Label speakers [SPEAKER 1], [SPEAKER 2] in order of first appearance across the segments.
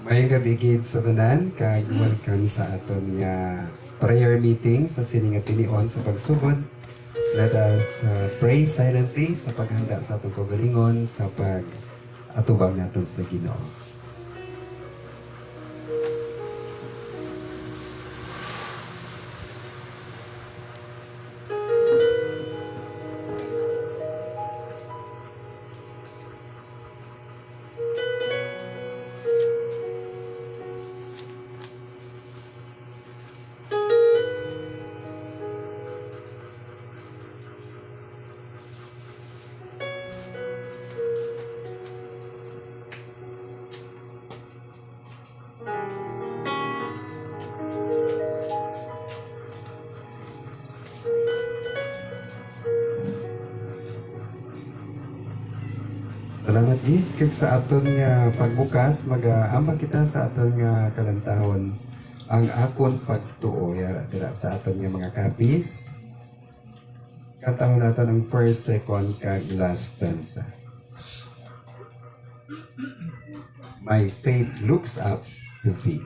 [SPEAKER 1] May gabigid sa tanan, kag welcome sa aton nga prayer meeting sa sining nga tinion sa pagsugod. Let us pray silently sa paghanda sa atong kaugalingon sa pag-atubang naton sa Ginoo. Salamat gid kag sa aton nga pagbukas mag-aamba kita sa aton nga kalantahon ang akon pagtuo yara dira sa aton nga mga kapis. Katahon naton ang first, second kag last stanza. My faith looks up to thee.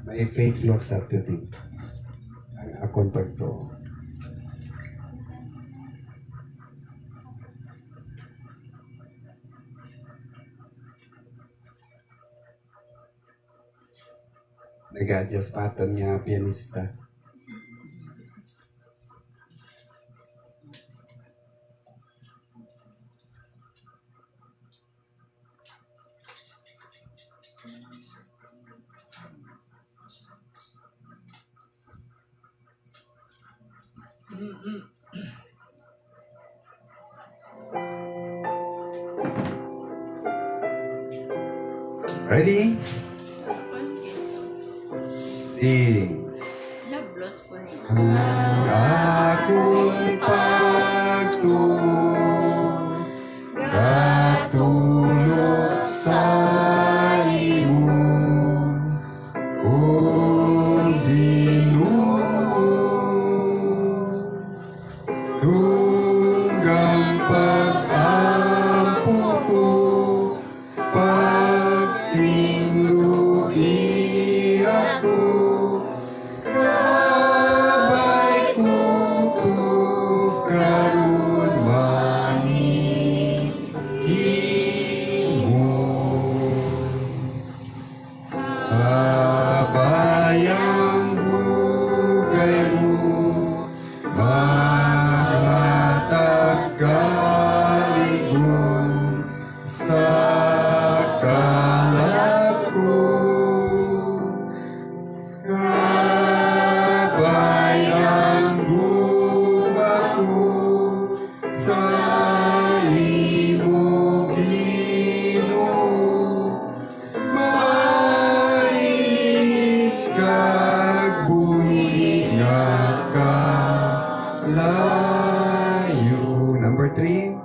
[SPEAKER 1] My faith looks up to thee. Ang akon pagtuo. Nag-adjust pa aton nga pianista. Ready? Sing.
[SPEAKER 2] Nablos ko rin.
[SPEAKER 1] Ang ako'y pagtuo, gatulog sa imo, O Ginoo. Tunggang pag-ampo ko, pagtinlugi ako, kabay ko to karon manihimo. Kabayang bugay mo, maghatag kaligong sa kalag ko. Kabayang buwa ko sa imo Ginoo. Mainit kag buhi nga kalayo. Number 3.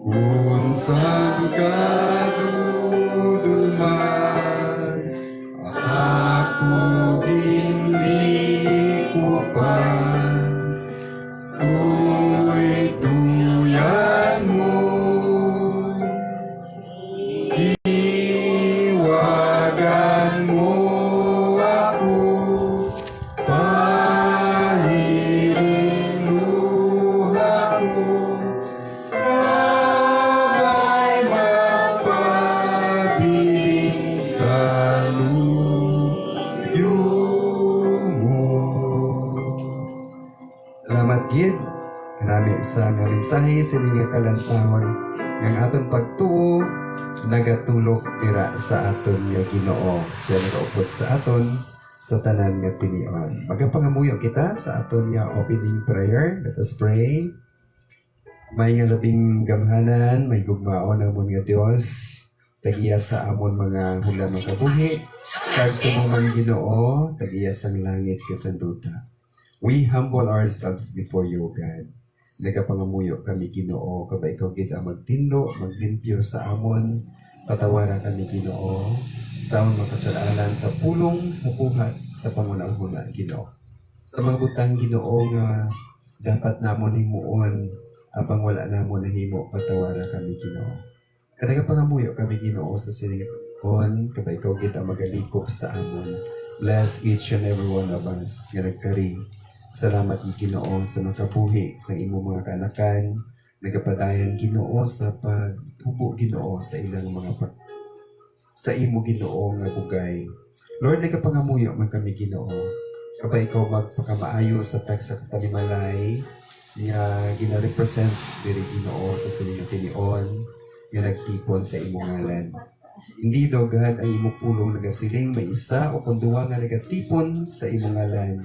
[SPEAKER 1] Unsang kadudulman, ako ginlikupan, ko'y tuyan mo. Iwagan mo ako, pahirin luha ko, kabay magpabiling sa luyo mo. Salamat gid kanami sa nga mensahe sa nga kalantawon ng aton pagtuo nagatulok dira sa aton nga Ginoo. Siya nagaupod sa aton sa tanan nga tinion. Magapangamuyo kita sa aton nga opening prayer. Let us pray. May nga labing gamhanan, may gugmaon ang mga Dios. tagiya sa amon mga hula makabuhi, kag sa mga Ginoo, tagiya sang langit kasanduta. We humble ourselves before you, God. Nagapangamuyo kami Ginoo, kabay ikaw gid ang magtinlo, maglimpyo sa amon, patawara kami Ginoo, sa amon makasalanan sa pulong, sa buhat, sa pangunahuna Ginoo. Sa mga butang Ginoo nga dapat namon himuon, apang wala namon nahimo, patawara kami Ginoo. Kada pangamuyo kami Ginoo sa siningon, kabay ikaw gid ang magalikop sa amon. Bless each and every one of us nga nagkari. Salamat ni Ginoo sa nakabuhi sa imo mga kaanakan, nagapadayon Ginoo sa pagtubo Ginoo sa ilang mga sa imo Ginoo nga bugay. Lord, nagapangamuyo man kami Ginoo. Kapag ikaw magpakamaayo sa tagsa Talimalay, nga gina-represent diri Ginoo sa sining tinion, nga nagtipon sa imo ngalan. Hindi daw God ang imo pulong nagasiling may isa o kunduwa nga nagatipon sa imo ngalan.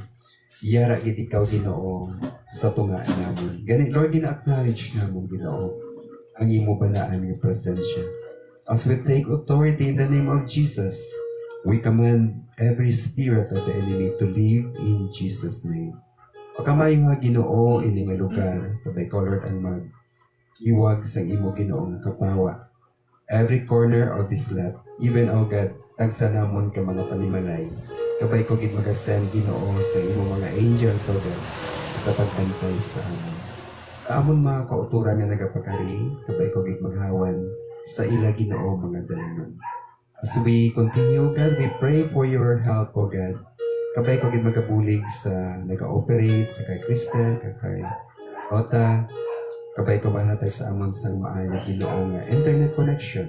[SPEAKER 1] Yara gid ikaw Ginoo sa tunga namon. Gani Lord, gina-acknowledge namon Ginoo ang imo balaan nga presensya. As we take authority in the name of Jesus, we command every spirit of the enemy to live in Jesus' name. Pagkamayo nga Ginoo ini nga lugar, kabay ko Lord ang mag-iwag sa imo Ginoong kapawa. Every corner of this lot, even O God, tagsa namon ka mga panimalay, kabay ko gid magasend Ginoo sa imo mga angels O God, sa pagbantay sa amon. Sa amon mga kauturan nga nagapakari, kabay ko gid maghawan sa ila Ginoo mga dalangon. As we continue, God, we pray for your help, O God. Kabay ko gid magabulig sa nag-operate, sa kay Kristen, kay Rota. Kabay ko mahatag sa amon sang maayo na Ginoo nga internet connection.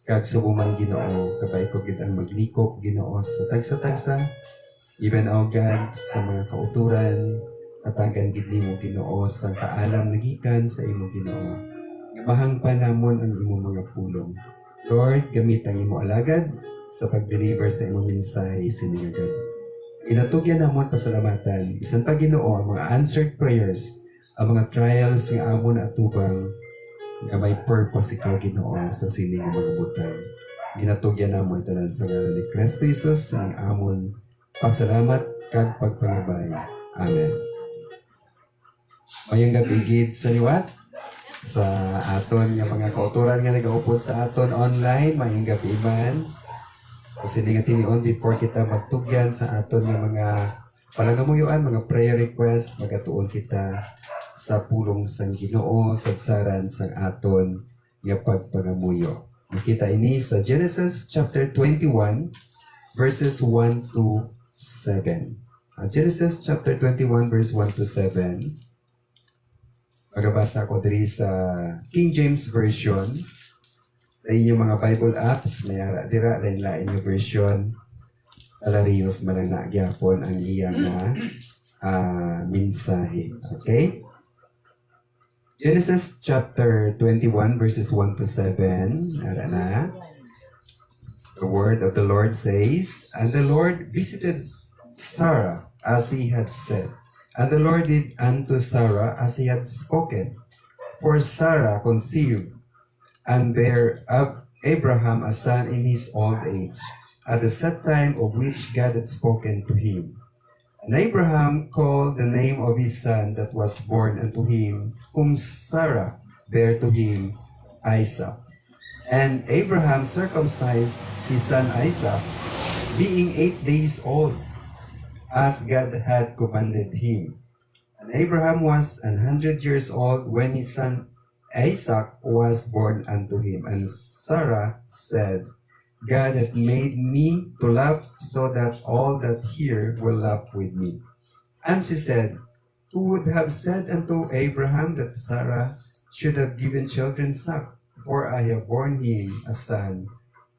[SPEAKER 1] Kag subuman Ginoo, kabay ko gid ang maglikop Ginoo sa tagsa-tagsa. Even, O God, sa mga kauturan, katagan gid nimo Ginoo sa kaalam nagikan sa imo Ginoo. Mahangpan namon ang imo mga pulong. Lord, gamit ang imo alagad sa pag-deliver sa imo mensahe sinigagad. Inatugyan namon pasalamatan, bisan pa Ginoo ang mga answered prayers, ang mga trials nga amon atubang nga may purpose ikaw Ginoo sa sining nga mga butang. Inatugyan namon tanan sa ngalan ni Kristo Jesus ang amon pasalamat kag pagpangabay. Amen. Mayong gabi gid sa liwat sa aton nga mga kauturan nga nagaupod sa aton online, mayong gabi man. Sa sining tinion before kita magtugyan sa aton nga mga panangamuyuan, mga prayer request, magatuon kita sa pulong sang Ginoo, sagsaran sang aton nga pagpangamuyo. Makita ini sa Genesis chapter 21 verses 1 to 7. Genesis chapter 21 verse 1 to 7. Magabasa ko diri sa King James Version. Sa inyong mga Bible apps, may ara dira lain-lain nga version. Alarios man ang nagyapon ang iyang mensahe. Okay? Genesis chapter 21 verses 1 to 7. Ara na. The word of the Lord says, "And the Lord visited Sarah as he had said. And the Lord did unto Sarah as he had spoken. For Sarah conceived and bare Abraham a son in his old age, at the set time of which God had spoken to him. And Abraham called the name of his son that was born unto him, whom Sarah bare to him, Isaac. And Abraham circumcised his son Isaac, being 8 days old, as God had commanded him. And Abraham was 100 years old when his son Isaac was born unto him. And Sarah said, God hath made me to laugh, so that all that hear will laugh with me. And she said, Who would have said unto Abraham that Sarah should have given children suck? For I have borne him a son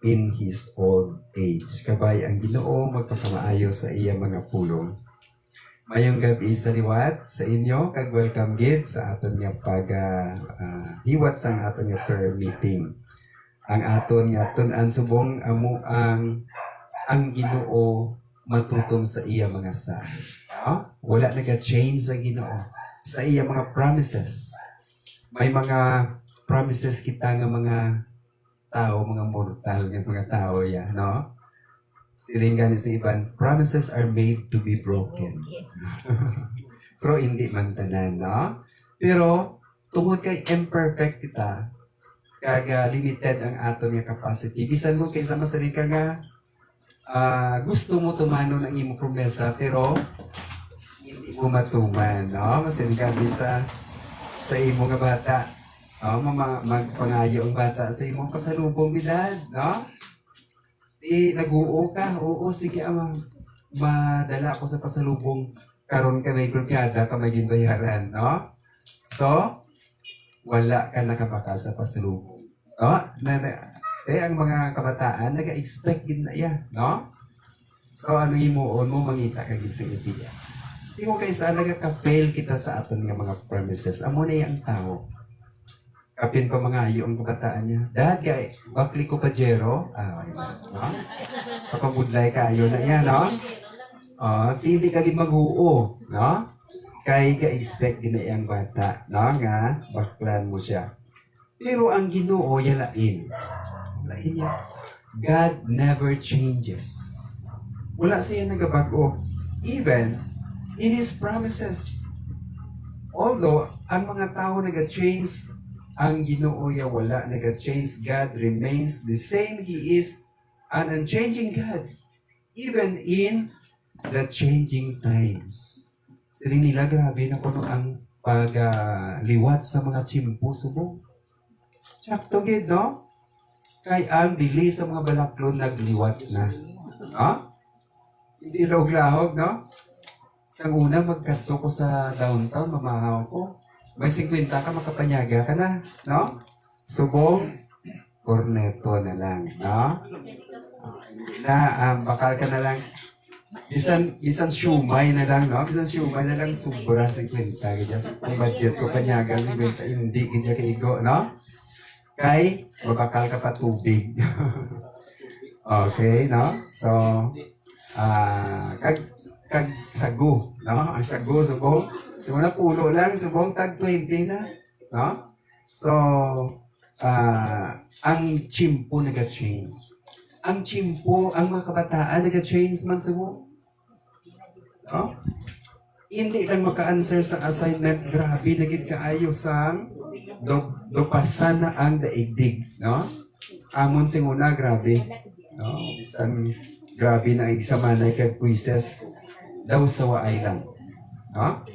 [SPEAKER 1] in his old age." Kabay ang Ginoo magpakamaayo sa iya mga pulong. Mayong gabi sa liwat sa inyo, kag welcome gid sa aton nga hiwat sa aton nga prayer meeting. Ang aton nga tun-an subong amo ang Ginoo matutom sa iya mga saad. Wala naga-change sa Ginoo sa iya mga promises. May mga promises kita nga mga tao, mga mortal, yung mga tao yan, no? Siling gani sa iban, promises are made to be broken. Pero hindi man tanan, no? Pero, tungod kay imperfect kita, kaga limited ang ato nga capacity. Bisan mo kaysa masali ka nga, gusto mo tumano ng imong promesa, pero hindi mo matuman, no? Masali ka sa imong nga bata. Magpangayo ang bata sa imong pasalubong bilad, no? Di nag-uo ka, oo, sige amang madala ko sa pasalubong karon ka may grubyada ka may ginbayaran, no? So, wala ka nakabaka sa pasalubong. No? Ang mga kabataan, nag-expect din na yan, no? So, ano himuon mo, mangita ka gid sa ideya. Di mo kayo saan nagka-fail kita sa aton nga mga promises. Amo na yung tao. Kapin pa mga ayo ang kabataan niya. Dad, kay, bakli ko pa jero. No? Sa pabudlay ka, ayo na yan, no? Hindi ka din mag-uo, no? Kay ka-expect din na yung bata, no? Nga, baklan mo siya. Pero ang Ginoo, yan lain. Lain niya. God never changes. Wala siya nagabago. Even in His promises. Although, ang mga tao nag-change, ang Ginoo ya wala nag-change. God remains the same. He is an unchanging God. Even in the changing times. Sila nila, grabe na kuno ang pagliwat sa mga chimpo subong. Sakto gid, no? Kay ang bilis sa mga balaklon nagliwat na. No? Hindi lahog-lahog, no? Sang una, magkanto ko sa downtown, mamahaw ko. May 50 ka, makapanyaga ka na, no? Subong, corneto na lang, no? Bakal ka na lang. Bisan siumay na lang, no? Bisan siumay na lang, sobra 50. Kung budget ko panyaga, hindi kaya kaigo, no? Kay, mabakal ka pa tubig. Okay, no? So, kag sagu, no? Ang sagu, subong. Simula puno lang, subong tag 20 na. No? So, ang chimpo nag-change. Ang chimpo, ang mga kabataan nag-change man subong. No? Hindi lang maka-answer sa assignment, grabe, naging kaayo sa dopasan na ang daigdig. No? Amon singuna, grabe. No? Isang grabe na igsamanay kag quizzes daw sa waay lang. No?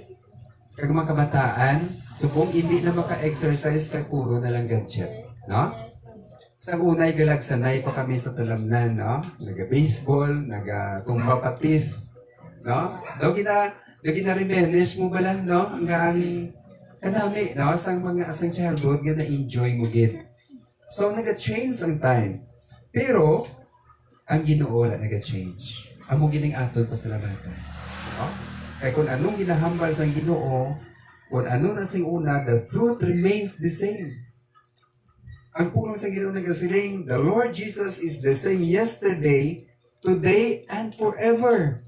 [SPEAKER 1] Kag mga kabataan, subong hindi na maka-exercise kag puro na lang gadget, no? Sa unay galagsanay pa kami sa talamnan, no? Naga-baseball, naga-tumba patis, no? Daw gina reminisce mo ba lang, no? Hanggang kadami, no? Asang childhood nga na-enjoy mo gid. So, naga-change ang time. Pero, ang Ginoo wala naga-change. Amo gining aton pasalamatan. No? Kaya kung anong ginahambal sa Ginoo, kung ano na sing una, the truth remains the same. Ang punong sa Ginoo nagasiling, the Lord Jesus is the same yesterday, today, and forever.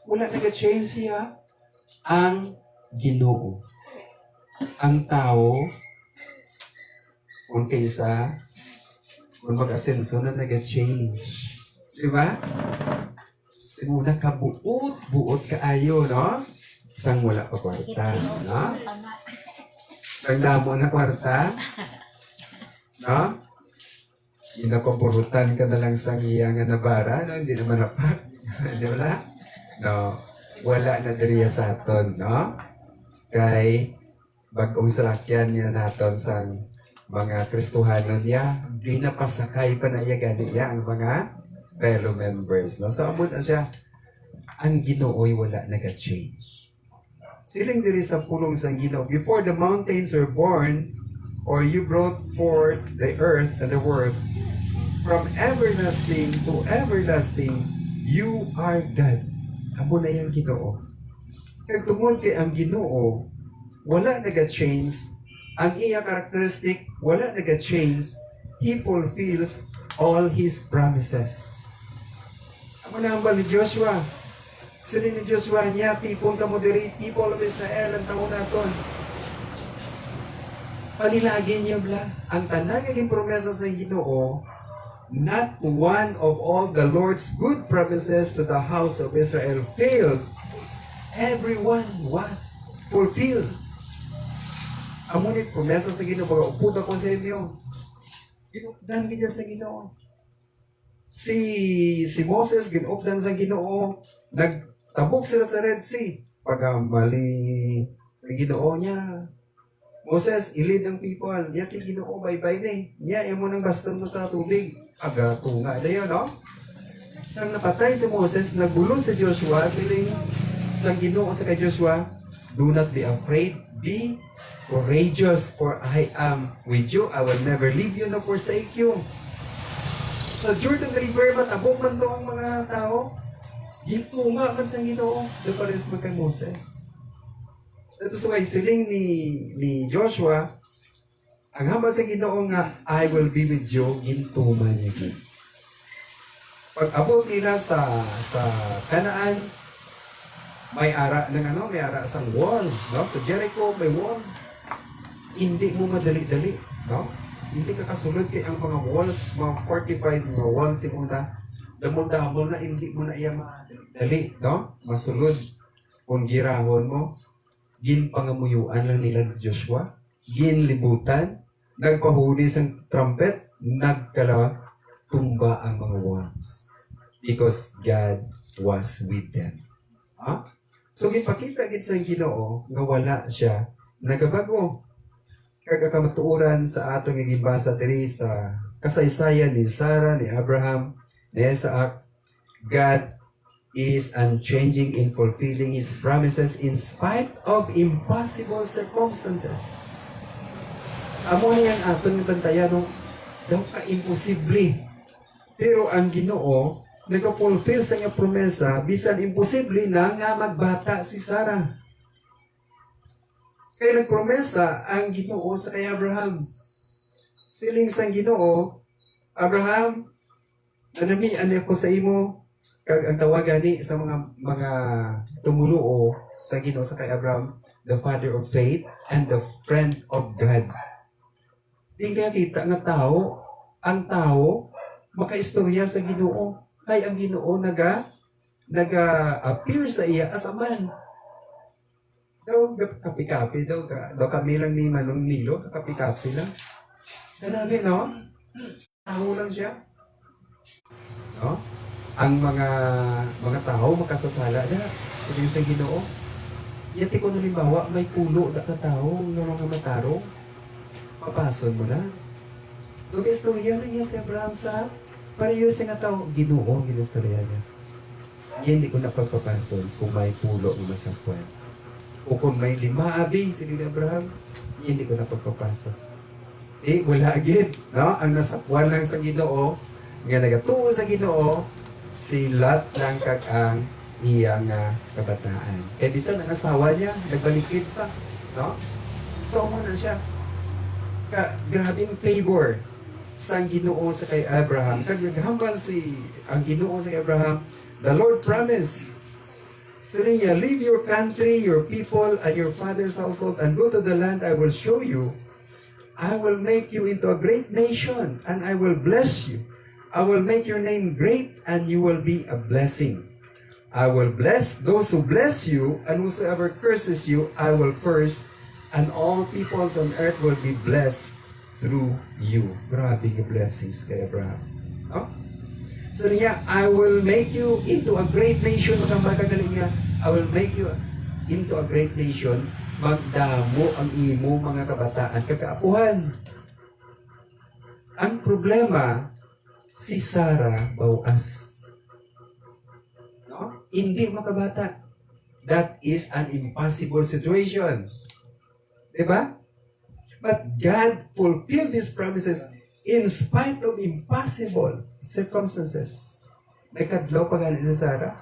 [SPEAKER 1] Wala nag-change siya. Ang Ginoo. Ang tao, kung mag-asenso na nag-change. Diba? Simula ka buot kaayo, no? Isang wala pa kwarta, no? Isang damo na kwarta, no? Inapaburutan ka na lang sa iyang nabara, no? Hindi naman napak. Di ba? No? Wala na diriya sa aton, no? Kay bagong salakyan niya naton sa mga Kristohanon niya, di napasakay pa na iya gani niya ang mga fellow members. No? So, amon na siya, ang Ginoo'y wala nag-change. Siling diri sa pulong sa Ginoo, before the mountains were born, or you brought forth the earth and the world, from everlasting to everlasting, you are God. Amo na yung Ginoo. Kag tungod kay ang Ginoo, wala nag-change. Ang iya characteristic, wala nag-change. He fulfills all His promises. Amo na ang ni Joshua. Sila ni Joshua niya, tipong kamo diri, people of Israel, ang taon naton. Panilagin niyo bla, ang tanang naging promesa sa Ginoo, not one of all the Lord's good promises to the house of Israel failed. Everyone was fulfilled. Amunit promesa sa Ginoo, pag upod ako sa inyo. Ginupdan kita sa Ginoo. Si Moses ginupdan sa Ginoo, nagtabok sila sa Red Sea. Pag mali sa Ginoo niya, Moses, ilid ang people. Yati Ginoo, bye-bye na eh. Niya, mo nang baston mo sa tubig. Aga, tunga na yun, no? Sang napatay si Moses, nagbulo si Joshua, siling sang Ginoo sa kay Joshua, do not be afraid, be courageous, for I am with you. I will never leave you nor forsake you. Sa Jordan River, matabok man to ang mga tao. Gitunga man sa Ginoo. Doon pa rin sa kay Moses. That's why siling ni Joshua, ang hamba sa Ginoo nga, I will be with you, gintuman niya. Pag abot nila sa Canaan, may ara sang wall, no? Sa Jericho may wall. Hindi mo madali-dali, no? Hindi ka kasulod kay ang mga walls, mga fortified mga walls yung una, damol-damol na hindi mo na iya madali, no? Masulod kung girahon mo. Ginpangamuyuan lang nila ni Joshua, ginlibutan, nagpahuli sang trumpet, tumba ang mga walls. Because God was with them. Huh? So, ipakita gid sa Ginoo nga wala siya nagabago. Kagakamatuoran sa atong gibasa diri sa kasaysayan ni Sarah, ni Abraham, ni Isaac, God is unchanging in fulfilling His promises in spite of impossible circumstances. Amo niyang atong bantayan daw ka-imposible. Pero ang Ginoo, nag-fulfill sa iyang promesa, bisan imposible na nga magbata si Sarah. Kaya nagpromesa ang Ginoo sa kay Abraham. Siling sang Ginoo, Abraham, nanamian ako sa imo, kag ang tawagan ni sa mga tumuluo sa Ginoo sa kay Abraham, the father of faith and the friend of God. Di kaya kita nga tao, ang tao, makaistorya sa Ginoo. Kay ang Ginoo naga-appear sa iya as a man. Daw kapi-kapi daw kami lang ni Manong Nilo, kapi-kapi lang. Kanami, no? Tao lang siya. No? Ang mga tao makasasala na sa Ginoo. Yati ko nalimbawa, may pulo na tao ng mga mataro. Papason mo na. Yung istorya na niya si Abraham sa pareho siya nga tao, Ginoo, ginistorya niya. Hindi ko napagpapason kung may pulo ng masakwan. O kung may 5 abi, si Abraham, hindi ko napagpapason. Wala agad, no? Ang nasakwan lang sa Ginoo, nga nagatuo sa Ginoo, si Lot lang ang iyang kabataan. Kaya bisan ang asawa niya, nagbalikid pa, no? So, na siya. Grabing favor sa Ginoo sa kay Abraham. Kag naghambal ang Ginoo sa kay Abraham, the Lord promised, saying niya, leave your country, your people, and your father's household, and go to the land I will show you. I will make you into a great nation, and I will bless you. I will make your name great, and you will be a blessing. I will bless those who bless you, and whosoever curses you, I will curse, and all peoples on earth will be blessed through you. Grabe yung blessings kay Abraham. No? So niya, I will make you into a great nation. Magkagaling niya, I will make you into a great nation. Magdamo ang imo mga kabataan, kakaapuhan. Ang problema, si Sarah bawas. No? Hindi makabata. That is an impossible situation. Diba? But God fulfilled His promises in spite of impossible circumstances. May kadlaw pa gani si Sarah.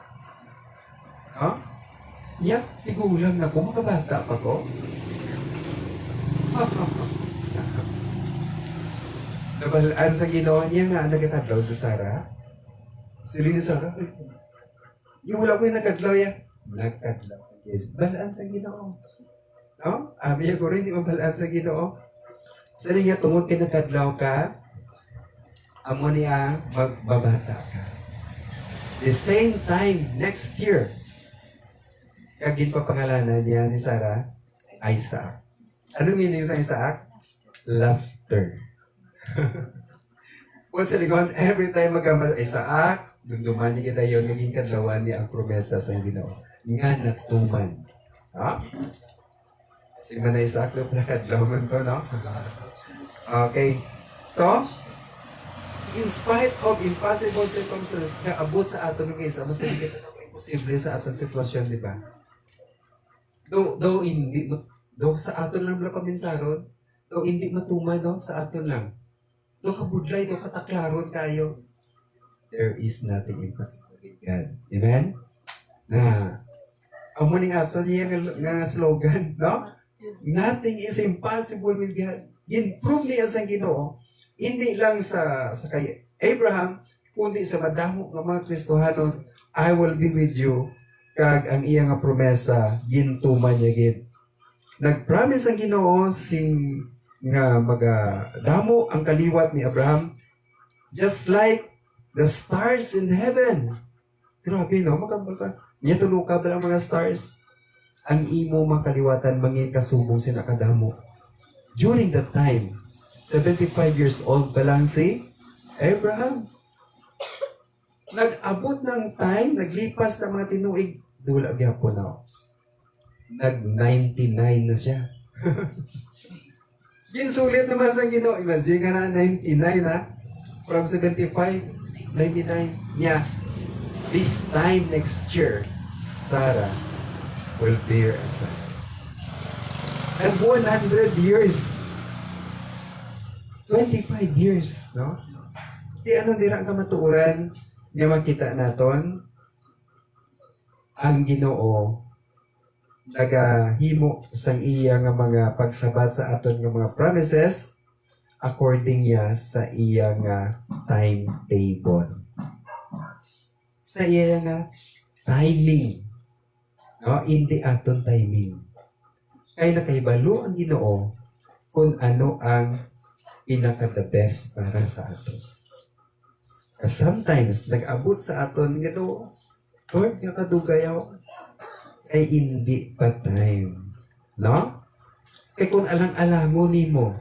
[SPEAKER 1] Huh? Yak, tigulang na ko, makabata pa ko. Nabalaan sa Ginoo niya nga nagkakadlaw si Sarah. Sili ni Sarah, yung wala ko yung nagkadlaw yan. Nagkadlaw. Balaan sa Ginoo. No? Abi ko rin, di mabalaan sa Ginoo. Sa nga tungod kinakadlaw ka, amo niya magbabata ka. The same time, next year, kagin pa pangalanan niya ni Sarah, Isaac. Ano meaning sa Isaac? Laughter. Kung sa lingon, every time magkamal, Isaac, dunduman niya kita yun, naging kadlawan niya ang promesa sa Ginoo. Nga natuman. Ha? Sige man na Isaac, doon pala kadlawan ko, no? Okay. So, in spite of impossible circumstances na abot sa aton ng isa, mas hindi ito imposible sa aton sitwasyon, di ba? Though hindi, though sa aton lang wala paminsaron, though hindi matuman, no? Sa aton lang. Though kabudlay, though kataklaron kayo, there is nothing impossible with God. Amen? Na, ang muning aton niya nga slogan, no? Nothing is impossible with God. In-prove niya sa Ginoo, hindi lang sa kay Abraham, kundi sa madamo ng mga Kristohanon, I will be with you, kag ang iyang nga promesa, gintuman niya gid. Nag-promise ang Ginoo sing nga magadamo ang kaliwat ni Abraham, just like the stars in heaven. Grabe, no? Magambal ka. Niya tuluka ba ang mga stars? Ang imo makaliwatan, mangin kasubong sinakadamo. During that time, 75 years old pa lang si Abraham. Nag-abot ng time, naglipas ng mga tinuig, dula gyapon na. Nag-99 na siya. Ginsulit naman sa Ginoo. Imagine ka na, 99 ha? From 75, 99. Yeah. This time next year, Sarah will bear a son. And 100 years. 25 years, no? Di ano nila ang kamatuuran nga makita naton ang Ginoo nagahimo sang iya nga mga pagsabat sa aton nga mga promises according niya sa iya nga timetable. Sa iya nga timing. No? Hindi aton timing. Kaya nakahibalo ang Ginoo kung ano ang pinaka-the best para sa aton. Sometimes, nag-abot sa aton, Ginoo, Lord, nakadugayaw, ay hindi pa time. No? Kaya kung alang-alamo nimo,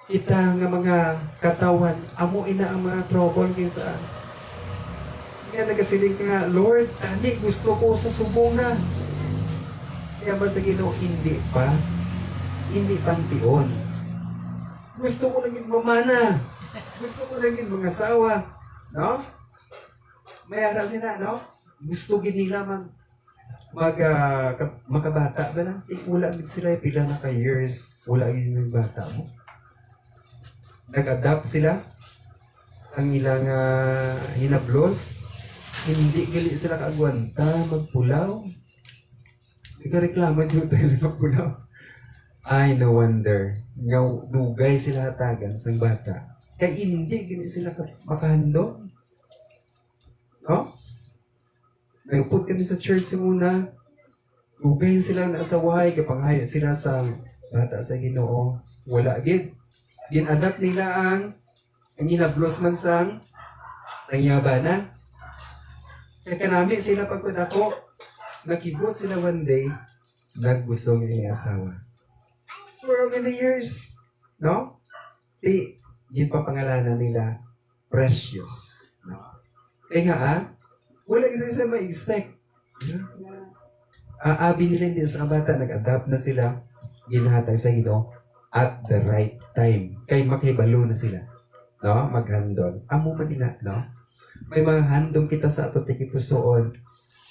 [SPEAKER 1] kita nga mga katawan, amo ina ang mga trouble kaysa. Kaya nagasiling ka nga, Lord, tani, gusto ko sa subong na. Kaya ba sa Ginoo, hindi pa? Hindi pantion. Gusto ko naging mamana. Gusto ko naging mga asawa. No? Mayara sila, no? Gusto gid nila makabata ba lang? Wala gid sila, pila na ka years. Wala gid yung bata mo. Nag-adapt sila sa ilang hinablos. Hindi gali sila kaagwanta, magpulaw. Nagreklamo dito tayo magpulaw. Ay, no wonder. Nga dugay sila hatagan sa bata. Kaya hindi gali sila makahandog. No? Nagput kami sa church muna. Dugay sila na asawahay, kapanghayat sila sa bata sa Ginoo. Wala gid. Gin-adapt nila ang inablos man sa yabana. Kaya kanami sila pagpadako, nakibot sila one day, naggusto ng asawa. For many years. No? Yun pa pangalanan nila, precious. No? Kaya nga, wala isa sila ma-expect. Aabi nila din sa bata, nag-adapt na sila, ginhatag sa Ginoo at the right time. Kaya makibalo na sila. No? Maghandol. Amo man nila, no? May mga handom kita sa ato tikipusoon.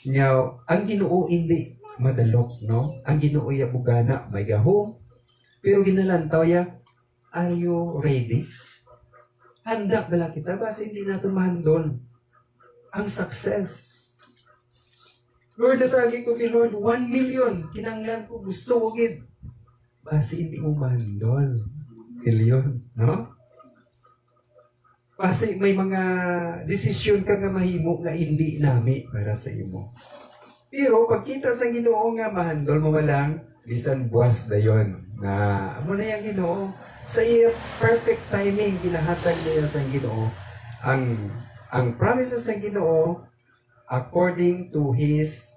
[SPEAKER 1] Ngaw, ang Ginoo hindi madalok, no? Ang Ginoo ya bugana, may gahom. Pero ginalantaw ya, are you ready? Handa bala kita, basta hindi natin mahandol ang success. Lord, natagi ko kay Lord, 1 million. Kinanglan ko, gusto ko gid. Basta hindi mo mahandol. Million, no? Kasi may mga desisyon ka nga mahimo nga hindi nami para sa imo. Pero pagkita sa Ginoo nga mahandol mo malang bisan buwas dayon na amo na yang Ginoo Sa iya perfect timing, ginahatag niya sa Ginoo ang promises ng Ginoo according to His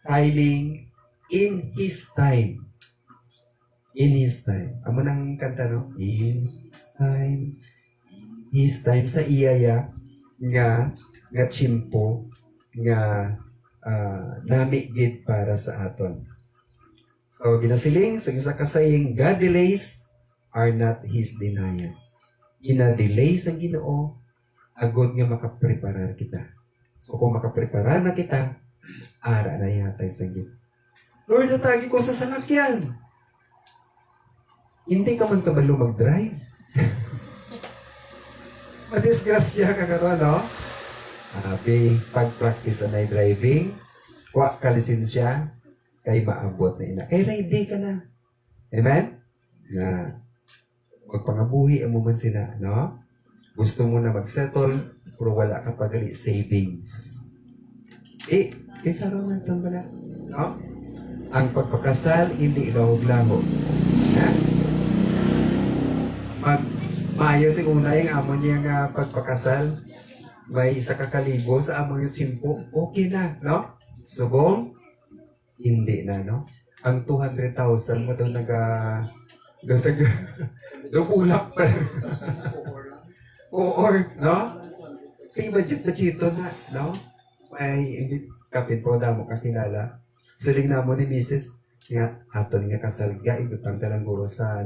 [SPEAKER 1] timing in His time. In His time. Amo nang kanta, no? In His time. His time sa iyaya nga chimpo nga nami gid para sa aton. So ginasiling sa isa ka saying, God delays are not His denials. Ina-delay sa Ginoo agod nga makapreparar kita. So kung makapreparar na kita, ara na yatay sa Ginoo. Lord, natagi ko sa sasakyan. Hindi ka man kabalo mag-drive. Madisgrasya ka karon, no? Pag-practice na driving, kwa ka lisensya, kay maabot na ina. Kay ready ka na. Amen? Na magpangabuhi mo man sila, no? Gusto mo na mag-settle, pero wala ka pagali savings. Kinsa ron ang tambala? No? Ang pagpakasal, hindi lahog-lahog. Ha? Maayos yung una yung amon niya nga pagpakasal. May isa kakalibo sa amon yung simpo. Okay na, no? Subong, hindi na, no? Ang 200,000 mo ito nagulak pa. Or, no? Kaya budget-budgeto na, no? May kapit po na mo kakilala. Siling na mo ni Mrs. Nga, ato nga kasal ga, ibutang talang guro sa,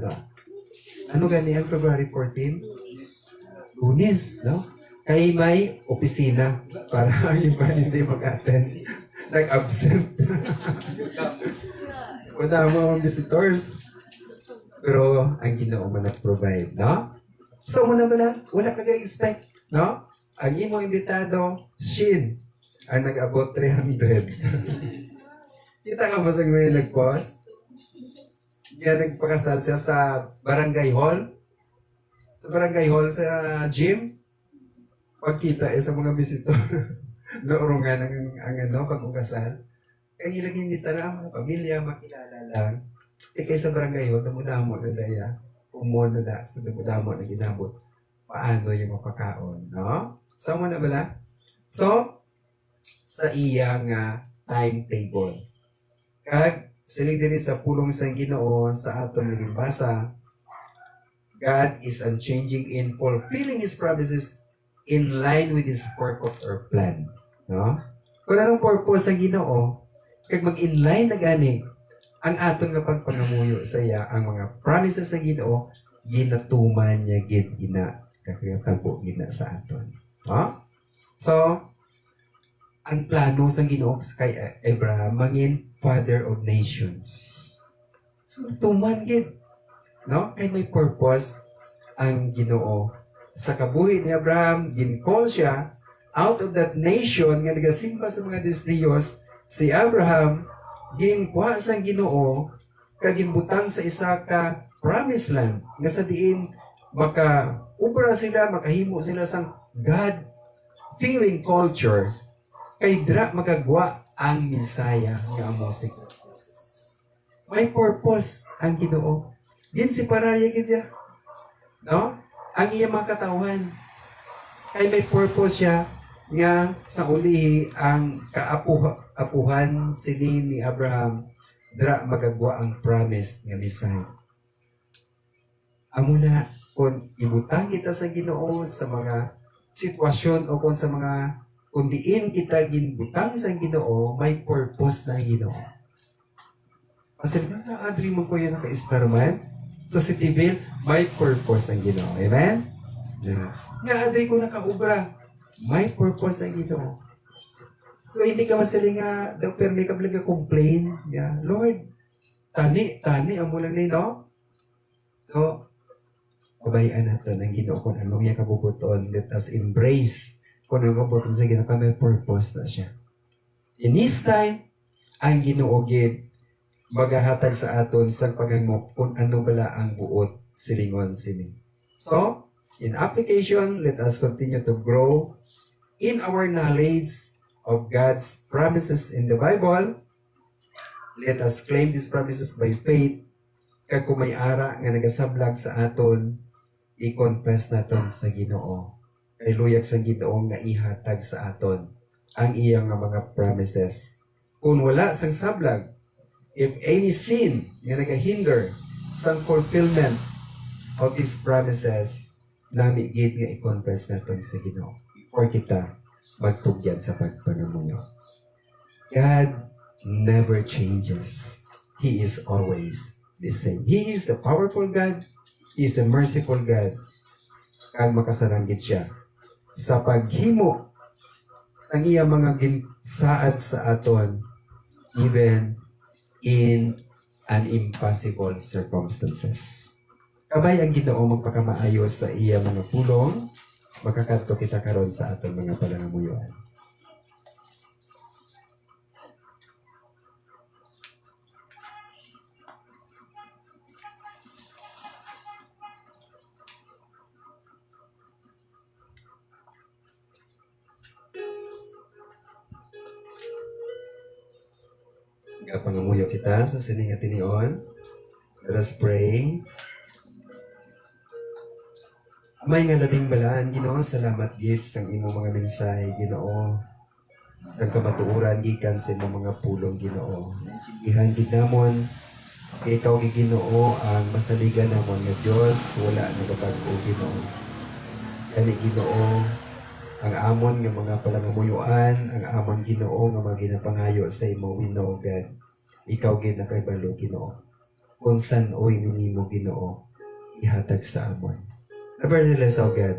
[SPEAKER 1] ano gani ang February 14? Lunes, no? Kay may opisina para ang iba hindi mag-attend. Nag-absent. Wala mga visitors. Pero ang Ginoo man nag-provide, no? So muna wala ka expect, no? Ang imo imbitado, Shin, ang nag-abot 300. Kita ka ba sa ngayon nag-post? Kaya nagpakasal siya sa barangay hall. Sa barangay hall sa gym. Pagkita sa mga visitor. Naurungan ang pagkukasal. Kaya ilagay ni tara, mga pamilya, makilala lang. Kaya sa barangay hall, namudamo na daya. Umuno na sa namudamo na ginabot. Paano yung mapakaon, no? So, mo na bala? So, sa iyang timetable. Kag siling diri sa pulong sa Ginoo sa aton naging basa, God is unchanging in fulfilling His promises in line with His purpose or plan. No? Kung anong purpose sa Ginoo, kag mag-inline na gani, ang aton nga pagpangamuyo sa iya, ang mga promises sa Ginoo, ginatuman niya gid ina, kakayatabo gina sa aton. No? So, ang plano sa Ginoo kay Abraham, mangin father of nations. So, tuman gid, no? Kay may purpose ang Ginoo. Sa kabuhi ni Abraham, gin-call siya out of that nation nga nagasimba sa mga Diyos, si Abraham ginkuha sa Ginoo kag ginbutang sa isa ka promised land nga sa diin maka-ubra sila, makahimo sila sang God-feeling culture kay dira magagwa ang Misaya nga amo si Jesus. May purpose ang Ginoo. Gin si pararya gid siya. No? Ang iya mga katawan. Kay may purpose siya nga sa ulihi ang kaapuhan sini ni Abraham dira magagwa ang promise nga Misaya. Amo na kung ibutang kita sa Ginoo sa mga sitwasyon o kung sa mga kung diin kita ginbutang sa Ginoo, may purpose na Ginoo. Kasi na-agree mo ko yan naka-istarman sa civil, may purpose ang Ginoo. Amen? Yeah. Na-agree ko naka-ubra, may purpose ang Ginoo. So, hindi ka masaling nga, pero may kablang ka complain. Yeah. Lord, tani, amo lang no? So, kabayaan natin ang Ginoo kung anong yung kabubuton. Let us embrace kung anong kabubuton sa Ginoo. May purpose na siya. In His time, ang Ginoo gid magahatag sa aton sa paghangop kung ano bala ang buot silingon sini. So, in application, let us continue to grow in our knowledge of God's promises in the Bible. Let us claim these promises by faith kag kung may ara nga nagasablag sa aton, i-confess naton sa Ginoo. Kay luyag sa Ginoo nga ihatag sa aton ang iyang nga mga promises. Kung wala sang sablag, if any sin nga nagahinder sa fulfillment of His promises, nami gid nga i-confess naton sa Ginoo before kita magtugyan sa pagpangamuyo. God never changes. He is always the same. He is a powerful God. He is a merciful God. Kag makasaranggit siya sa paghimo sa iya mga ginsaad sa aton, even in an impossible circumstances. Kabay ang Ginoo magpakamaayo sa iya mga pulong, makakadto kita karon sa aton mga panangamuyoan. Nga pangamuyo kita sa sining nga tinion. Let us pray. May nga labing balaan, Ginoo, salamat gid sang imo mga mensahe, Ginoo. Sang kamatuoran gikan sa imo mga pulong, Ginoo. Ihan gid namon kay ikaw gid, Ginoo, ang masaligan namon nga Dios, wala nagabag-o, Ginoo. Kani, Ginoo, ang amon nga mga palangamuyuan, ang amon, Ginoo, nga mga ginapangayo sa imo, we know, God. Ikaw gid nakaibalo, Ginoo. Kung san oy nimo, Ginoo, ihatag sa amon. Nevertheless, oh God,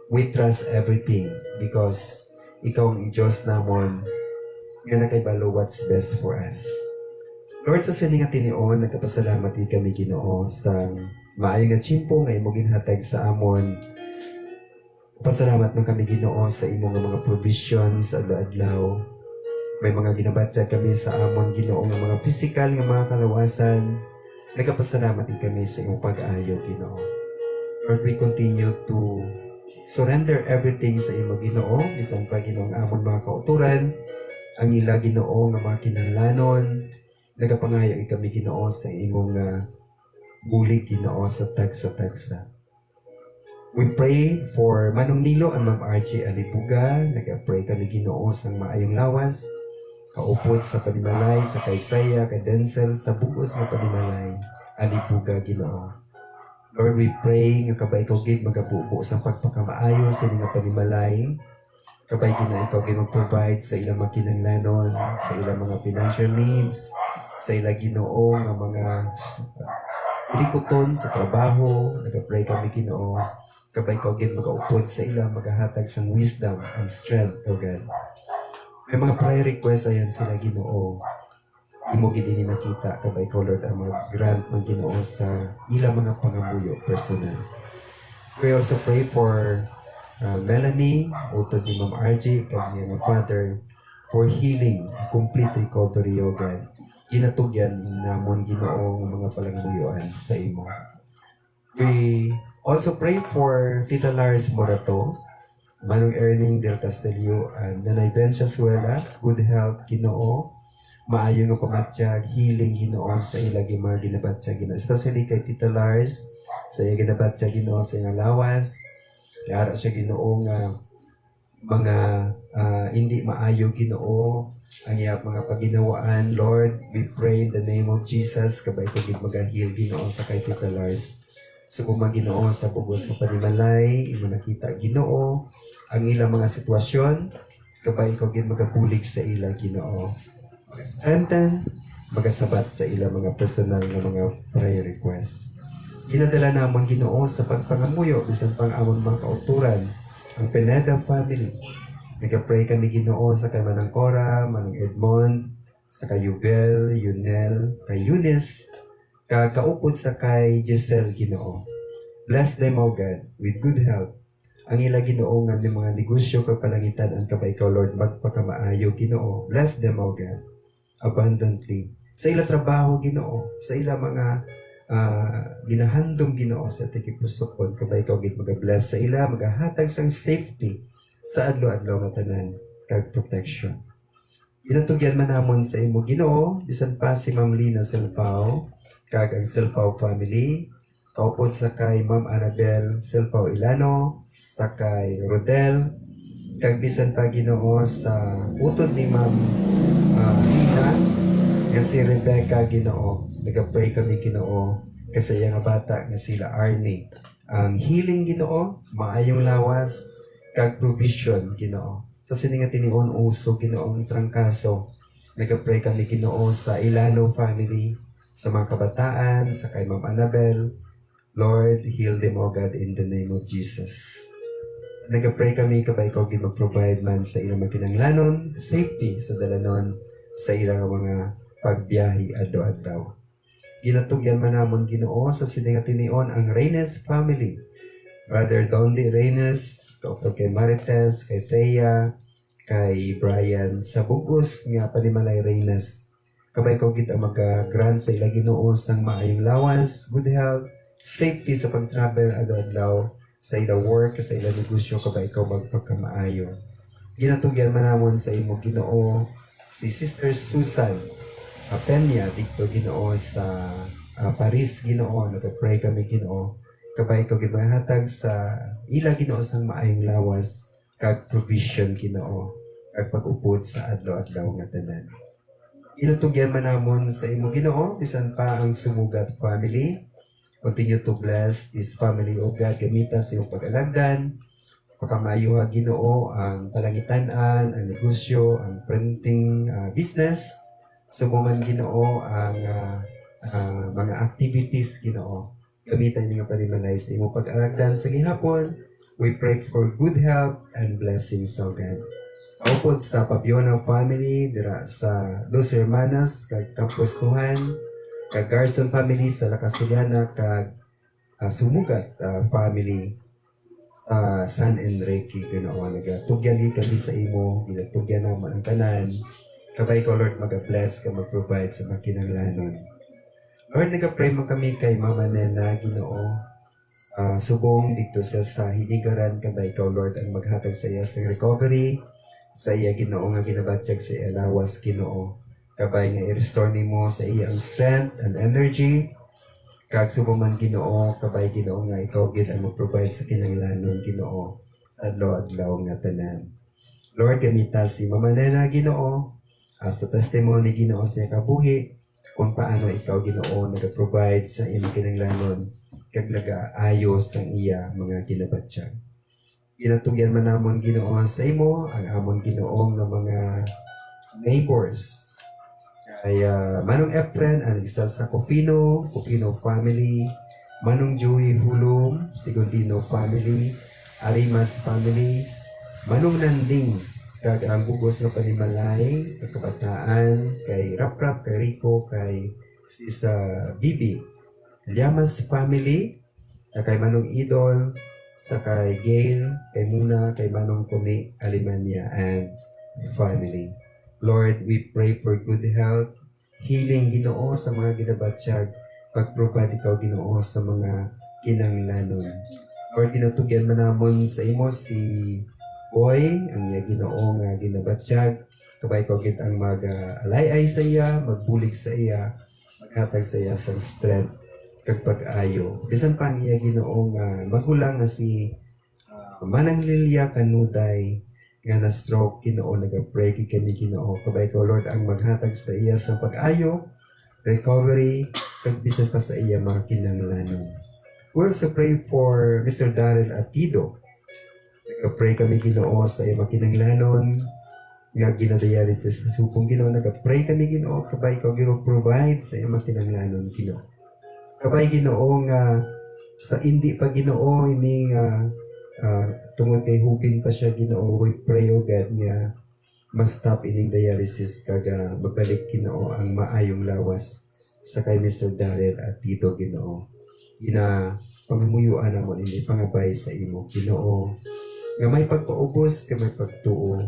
[SPEAKER 1] we trust everything because ikaw ang Diyos namon nga nakaibalo what's best for us. Lord, sa sining nga tinion, nagkapasalamat din kami, Ginoo, sa maayong nga tsimpo nga imo ginhatag sa amon. Pasalamat man kami, Ginoo, sa imo nga mga provisions adlaw-adlaw. May mga ginabatya kami sa amon, Ginoo, nga mga physical nga mga kalawasan. Nagkapasalamat din kami sa imong pag-aayo, Ginoo. Lord, we continue to surrender everything sa imo, Ginoo, bisan pa, Ginoo, ang amon mga kauturan, ang ila, Ginoo, nga mga kinahanglanon. Nagapangayo kami, Ginoo, sa imong bulig, Ginoo, sa tagsa-tagsa. We pray for Manong Nilo and Ma'am Archie Alibuga. Nag-pray kami, Ginoo, sa maayong lawas, kaupod sa panimalay, sa Kaysaya, kay Denzel, sa buos nga panimalay, Alibuga, Ginoo. Lord, we pray nga kabay ikaw gid magabubo sa pagpakamaayo sa ilang panimalay. Kabay gid na ikaw gid mag-provide sa ilang mga kinahanglanon, sa ilang mga financial needs, sa ilang, Ginoo, nga mga likuton sa trabaho. Nag-pray kami, Ginoo. Kabay ikaw gid magaupod sa ilang magahatag sang wisdom and strength, O God. May mga prayer request ayan sila, Ginoo. Imo gid ini nakita kabay ko, Lord, ang mga grant ng Ginoo sa ilang mga pangamuyo personal. We also pray for Melanie, utod ni Ma'am RJ, kag ni mga father, for healing, complete recovery, O God. Ginatugyan namon, Ginoo, ng mga palangamuyuan sa imo. We also pray for Tita Lars Morato, Manong Erning Del Castillo, and Nanay Bencia Suela, good health, Ginoo. Maayo nga pamatsyag, healing, Ginoo, sa ilagi mga ginabatsyag, Ginoo. Especially kay Tita Lars, sa iya ginabatsyag, Ginoo, sa iyang lawas. Kaya siya, Ginoo, nga mga hindi maayo, Ginoo, ang iyang mga paginawaan. Lord, we pray in the name of Jesus, kabay ko gid mag-heal, Ginoo, sa kay Tita Lars. So kung Ginoo, sa bugos ng panimalay, imo nakita, Ginoo, ang ilang mga sitwasyon, kabay ko gid magabulig sa ila, Ginoo. Mag-strengthen, magasabat sa ilang mga personal na mga prayer requests. Ginadala namon, Ginoo, sa pagpangamuyo, bisan pang amon mga kauturan, ang Pineda family. Nag-pray kami, Ginoo, sa kay Manang Cora, Manang Edmond, sa kay Yubel, Yunel, kay Eunice, kaupod sa kay Giselle, Ginoo. Bless them, O God, with good health. Ang ila, Ginoo, nga ng mga negosyo kapalangitan ang kabay ko, Lord, magpakamaayo, Ginoo. Bless them, O God, abundantly. Sa ila trabaho, Ginoo, sa ila mga ginahandong, Ginoo, sa tikipusokon, kabay ko gid mag-bless sa ila, magahatag sang safety sa adlaw-adlaw nga tanan kag protection. Ginatugyan man namon sa imo, Ginoo, bisan pa si Ma'am Lina Silpao, kag ang Silpao family, kaupod sa kay Ma'am Annabel Silpao Ilano, sa kay Rodel, kag bisan pa Ginoo sa utod ni Ma'am Lina, nga si Rebecca Ginoo. Nag-pray kami Ginoo kasi yung bata nga sila Arnie. Ang healing Ginoo, maayong lawas, kag provision Ginoo. Sa sininga tinion uso Ginoong trangkaso. Nag-pray kami Ginoo sa Ilano family, sa mga kabataan, sa kay Ma'am Annabel. Lord, heal them, O God, in the name of Jesus. Nag-pray kami kabay ko mag-provide man sa ilang makinanglanon, safety sa dalanon, sa ilang mga pagbiyahe adlaw-adlaw. Ginatugyan man namon Ginoo sa sininga tinion ang Reynes family. Brother Dondi Reynes, kaupod kay Marites, kay Thea, kay Brian sa bugos nga Panimalay Reynes. Kabay ko kita mag-grant sa ila Ginoo sang maayong lawas, good health, safety sa pag-travel adlaw-adlaw, sa ila work, sa ila negosyo, kabay ikaw magpagkamaayo. Ginatugyan man namon sa imo Ginoo si Sister Susan Peña dito Ginoo sa Paris Ginoo. Nagpray kami Ginoo kabay ikaw gimahatag sa ila Ginoo sang maayong lawas kag provision Ginoo kag pag-upod sa adlaw-adlaw nga tanan. Ginatugyan man namon sa imo Ginoo bisan pa ang sumugat family. Continue to bless this family, O God. Gamita sa iyong pag-alagdan. Pakamayo ha Ginoo ang palangitan-an, ang negosyo, ang printing business. Subuman Ginoo ang mga activities Ginoo. Gamitan niyo panimalay sa iyong pag-alagdan sa gihapon. We pray for good health and blessings, O God. Upod sa Papiona family, dira sa Dos Hermanas, kag Kapustuhan, kag Garson family sa La Castellana, kag Sumugat family sa San Enrique, Ginoo. Nagatugyan kami sa imo, ginatugyan naman ang tanan. Kabay ko, Lord, mag-bless ka, mag-provide sa makinanglanon. Lord, nag-pray mo kami kay Mama Nena, Ginoo. Subong dito siya sa hinigaran, kabay ko, Lord, ang maghatag sa iya sa recovery, sa iya Ginoo nga ginabatyag sa iya lawas, Ginoo. Kabay nga i-restore nimo sa iya ang strength and energy. Kag subuman Ginoo, kabay Ginoo nga ikaw gid ang mag-provide sa kinanglanon Ginoo sa adlaw-adlaw nga tanan. Lord, gamita si Mama Nena Ginoo sa testimony Ginoo sa iya kabuhi kung paano ikaw Ginoo nag-provide sa iyang kinanglanon kag nag-aayos ang iya mga ginabatyag. Ginatugyan man namon Ginoo sa imo ang amon Ginoo nga mga neighbors. Kaya Manong Efren, ang isa sa Copino family, Manong Joey Hulum, Sigundino family, Arimas family, Manong Nanding, kag ang bugos nga Panimalay, kabataan, kay Rap, kay Rico, kay Sisa Bibi, Llamas family, kay Manong Idol, sa kay Gail, kay Muna, kay Manong Kuni, Alimania, and family. Lord, we pray for good health, healing Ginoo sa mga ginabatyag, pag-provide ikaw Ginoo sa mga kinanglanon. Lord, ginatugyan man namon sa imo si Boy, ang iya Ginoo nga ginabatyag, kabay ko gid ang mag-alay-ay sa iya, magbulig sa iya, maghatag sa iya sa strength kag pag-ayo. Bisan pa ang iya Ginoo nga magulang nga si Manang Lilia Kanuday, nga na-stroke Ginoo, nag-pray kami Ginoo. Kabay ko, Lord, ang maghatag sa iya sa pag-ayo, recovery, kag bisan pa sa iya mga kinanglanon. We also pray for Mr. Darrell Atido. Nag-pray kami Ginoo sa iya mga kinanglanon, nga ginadialysis sa supong Ginoo. Nag-pray kami Ginoo, kabay ko Ginoo, provide sa iya mga kinanglanon Ginoo. Kabay Ginoo nga sa hindi pa Ginoo, ini nga tungod kay hupin pa siya Ginoo, we pray O God nga ma-stop ining dialysis kaga magbalik Ginoo ang maayong lawas sa kay Mr. Darrell at Tito Ginoo. Ina pamumuyuan namon ini pangabay sa imo Ginoo nga may pagpaubos ka may pagtuo.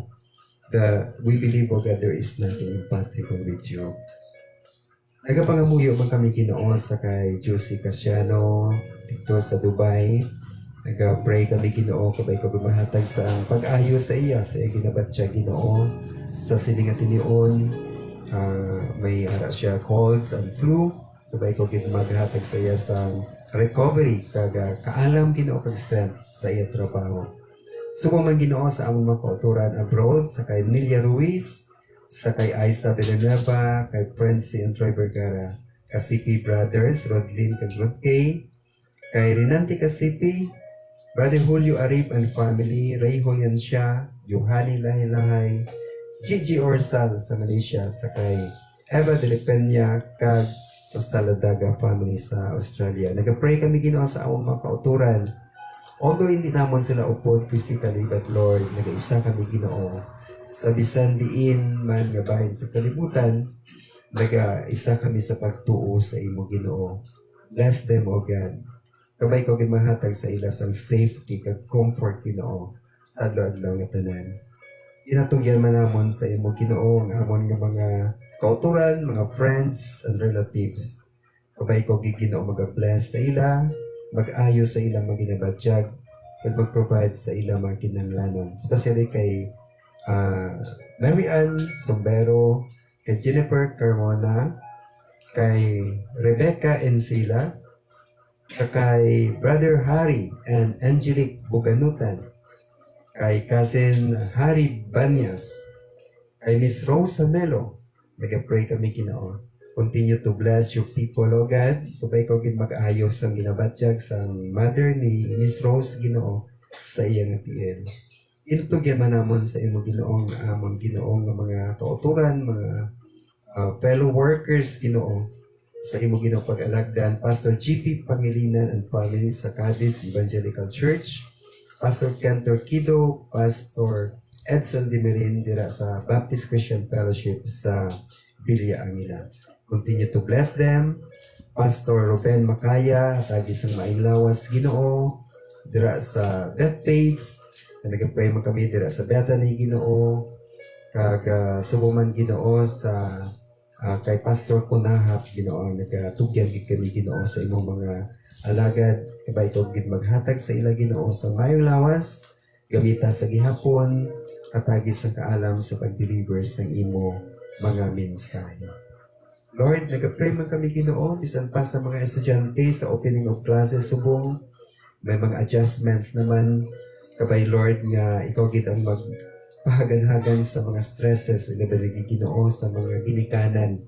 [SPEAKER 1] We believe O God there is nothing impossible with you. Nagapangamuyo man kami Ginoo sa kay Josie Casiano dito sa Dubai. Nag-pray kami Ginoo, kabay ko gumahatag sa pag-ayo sa iya, sa iya ginabatya Ginoo, sa siningatinion, may ara siya colds and flu, Tubay ko gid maghatag sa iya sa recovery kaga kaalam Ginoo kag strength sa iya trabaho. Subo man Ginoo sa among mga kauturan abroad sa kay Nelia Ruiz, sa kay Aiza Villanueva, kay Prince and Troy Vergara, Kasipi Brothers, Rodlin kag Rod kay Rinanti Kasipi, Brother Julio Arip and family, Ray Holiansya, Johanny Lahi-Lahay, Gigi Orsal sa Malaysia, sa kay Eva de Peña, kag sa Saladaga family sa Australia. Nag-pray kami Ginoo sa among mga kauturan. Although hindi namon sila upod physically, but Lord, nag-isa kami Ginoo. Sa bisan diin man nga bahin sa kalibutan, nag-isa kami sa pagtuo sa imo Ginoo. Bless them, O God. Kabay ko gimahatag sa ila sang safety kag comfort Ginoo sa adlaw nga tanan. Inatugyan man namon sa imo Ginoo ang amon nga mga kauturan, mga friends and relatives. Kabay ko Ginoo mag-bless sa ila, mag-ayo sa ilang mga ginabadyag, kag mag-provide sa ilang mga kinahanglanon. Especially kay Mary Ann Sombero, kay Jennifer Carmona, kay Rebecca Encila, kay Brother Harry and Angelique Buganutan, kay Cousin Harry Banyas, kay Miss Rosa Melo. Nag-pray kami Ginoo. Continue to bless your people, O God. Tubay ko gid mag-ayos ang ginabatyag sa mother ni Miss Rose Ginoo sa iyang tiil. Inutugyan man namon sa imo Ginoo ang amon Ginoo nga mga kauturan, mga fellow workers Ginoo sa imo Ginoo pag-alagdan, Pastor GP Pangilinan and family sa Cadiz Evangelical Church, Pastor Ken Torquido, Pastor Edson Dimerin dira sa Baptist Christian Fellowship sa Villa Angela. Continue to bless them. Pastor Ruben Macaya, tagis ang maing lawas Ginoo dira sa Bethpage, na nag-pray man kami dira sa Bethany Ginoo, kag subuman Ginoo sa kay Pastor Kunahap Ginoo, nagatugyan gid kami Ginoo sa imong mga alagad, kabay ko gid maghatag sa ila Ginoo sa mayong lawas, gamita sa gihapon, katagis sa kaalam sa pag-deliver sa imo mga mensahe. Lord, nag-pray man kami Ginoo, bisan pa sa mga estudyante sa opening of classes subong, may mga adjustments naman, kabay Lord nga ikaw gid ang magpahagan-hagan sa mga stresses, ilabaligi Ginoo sa mga ginikanan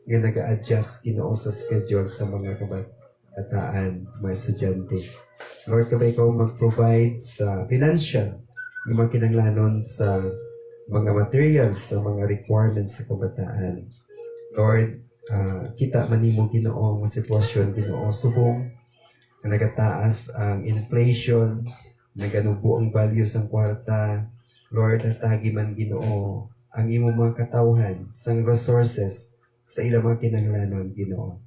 [SPEAKER 1] nga nag-a-adjust Ginoo sa schedule sa mga kabataan, mga estudyante. Lord, kabay ikaw mag-provide sa financial ng mga kinanglanon sa mga materials, sa mga requirements sa kabataan. Lord, kita manimo Ginoo ang sitwasyon Ginoo subong na nagataas ang inflation, naganubo ang value ng kwarta. Lord, hatagi man Ginoo ang imong mga katawhan sang resources sa ilang mga kinanglanon Ginoo.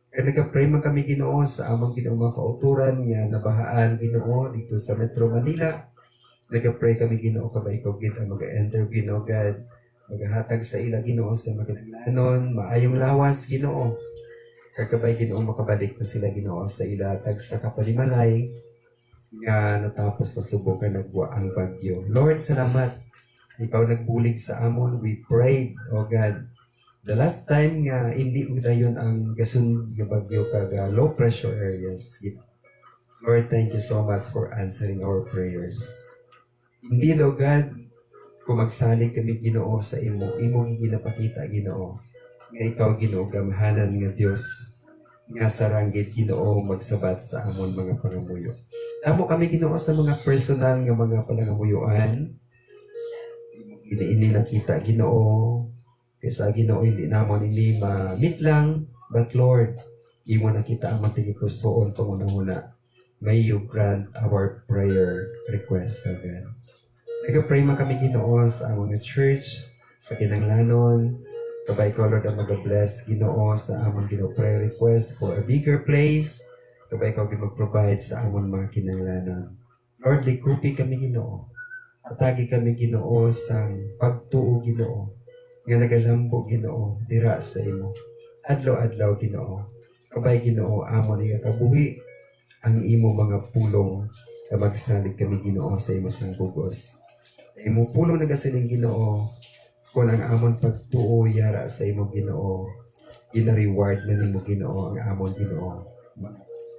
[SPEAKER 1] Kaya nagka-pray man kami Ginoo sa among Ginoo mga kauturan nga nabahaan Ginoo dito sa Metro Manila. Nagka-pray kami Ginoo kabay ikaw gid ang mag-enter Ginoo God, maghatag sa ila Ginoo sa makinanglanon, maayong lawas Ginoo. Kagabay Ginoo makabalik na sila Ginoo sa ila tag sa kapalimalay nga natapos na subukan nagwa ang bagyo. Lord, salamat. Ikaw nagbulig sa amon. We prayed, O God. The last time nga hindi udayon ang gasun nga bagyo kaga low pressure areas. Lord, thank you so much for answering our prayers. Indeed, O God, kung magsalig kami Ginoo sa imo ginapakita Ginoo, nga ikaw Ginoo gamhanan nga Dios, nga saranggit Ginoo magsabat sa amon mga pangamuyo. Tamo kami Ginoo sa mga personal nga mga panangamuyuan, ini nakita Ginoo, kaysa Ginoo hindi namon ini ma-meet lang, but Lord, imo nakita ang matigpusoon pangunahuna. May you grant our prayer request, O God. Nag-pray man kami Ginoo sa among church, sa kinanglanon, kabay ko Lord ang mag-bless Ginoo sa among Ginoo prayer request for a bigger place, kabay ko mag-provide sa among mga kinanglanon. Lord, likupi kami Ginoo, atagi kami Ginoo sa pagtuo Ginoo, nga nagalambo Ginoo, dira sa imo. Adlaw-adlaw Ginoo, kabay Ginoo amon nga kabuhi ang imo mga pulong, na magsalig kami Ginoo sa imo sang bugos. Imo pulong nagasiling Ginoo, kung ang amon pagtuo yara sa imo Ginoo, gina-reward na nimo Ginoo ang amon Ginoo.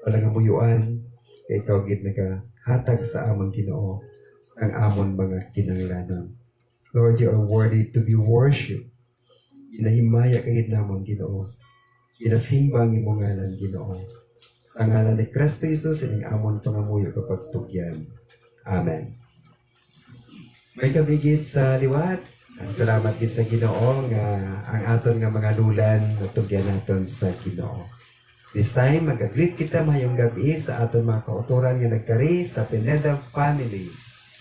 [SPEAKER 1] Wala nga muyuan, kay ikaw gid nagahatag sa amon Ginoo sang amon mga kinahanglanon. Lord, you are worthy to be worshipped. Ginahimaya ka gid namon Ginoo. Ginasimba ang imong ngalan Ginoo. Sa ngalan ni Kristo Jesus ining amon pangamuyo kapag tugyan. Amen. May kabigit sa liwat. Salamat gid sa Ginoo nga ang aton nga mga lulan natugyan naton sa Ginoo. This time, mag-greet kita mayong gabi sa aton mga kauturan nga nagkari sa Pineda family.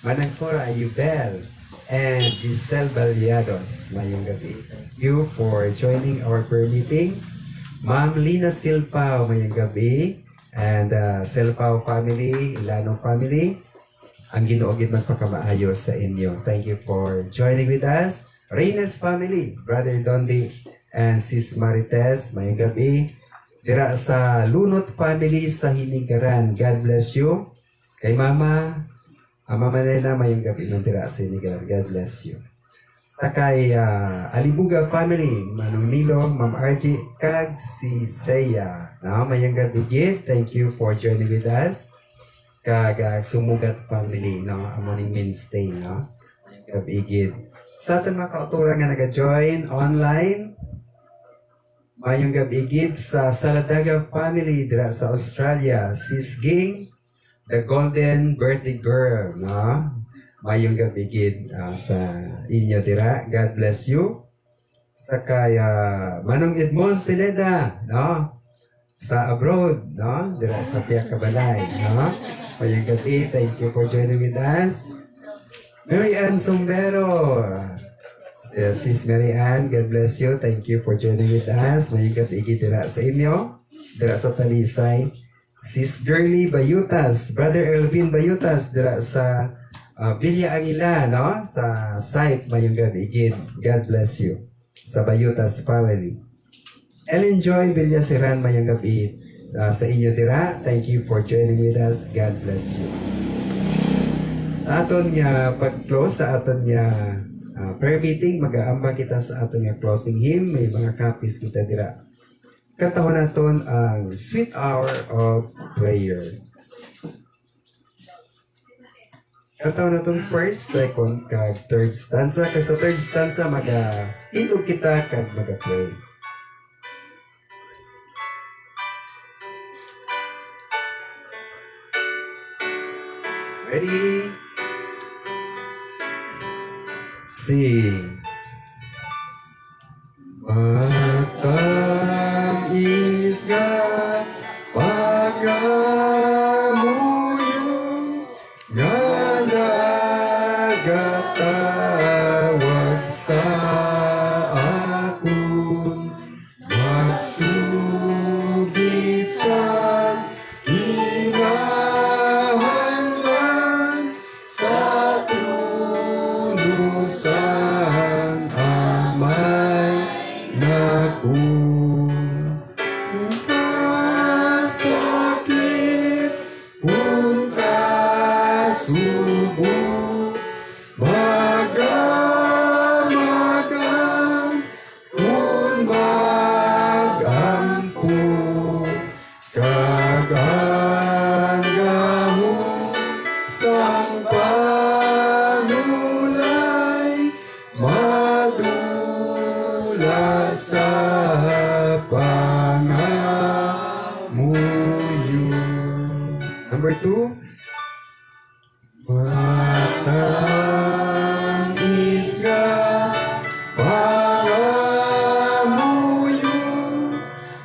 [SPEAKER 1] Manang Cora Ayubel and Giselle Baliados mayong gabi. Thank you for joining our prayer meeting. Ma'am Lina Silpao mayong gabi and Silpao family, Ilano family. Ang Ginoo gid magpakamaayo sa inyo. Thank you for joining with us. Reynes family, Brother Dondi and Sis Marites, mayong gabi. Dira sa Lunot family sa Hinigaran, God bless you. Kay Mama Nena, mayong gabi ng dira sa Hinigaran, God bless you. Sa kay Alibuga family, Manong Nilo, Ma'am RG, kag si Seya. Mayong gabi gid. Thank you for joining with us. Kag Sumugat family, amoning mainstay, Gabigid. Sa ating mga kauturan nga nag-join online, mayong gabigid sa Saladaga family dira sa Australia, Sis Ging, the golden birthday girl, Mayong gabigid sa inyo dira. God bless you. Sa kaya Manong Edmond Pineda, sa abroad, dira sa Piakabalay, Mayong gabi, thank you for joining with us. Mary Ann Sombrero. Sis Mary Ann, God bless you. Thank you for joining with us. Mayong gabi, dira sa inyo. Dira sa Talisay. Sis Girly Bayutas. Brother Elvin Bayutas. Dira sa Villa Aguila, sa site, mayong gabi. God bless you. Sa Bayutas family. Ellen Joy Villasiran, mayong gabi. Sa inyo dira, thank you for joining with us. God bless you. Sa aton nga pag-close, sa aton nga prayer meeting, mag-aamba kita sa aton nga closing hymn. May mga copies kita dira. Katawhan naton ang Sweet Hour of Prayer. Katawhan naton first, second, kag third stanza. Kag sa third stanza, mag-intog kita kag mag-pray. Ready? Sing. Matamis nga pagamuyo nga nagatawag sa akon magsugit sa Number 2. Matamis nga pangamuyo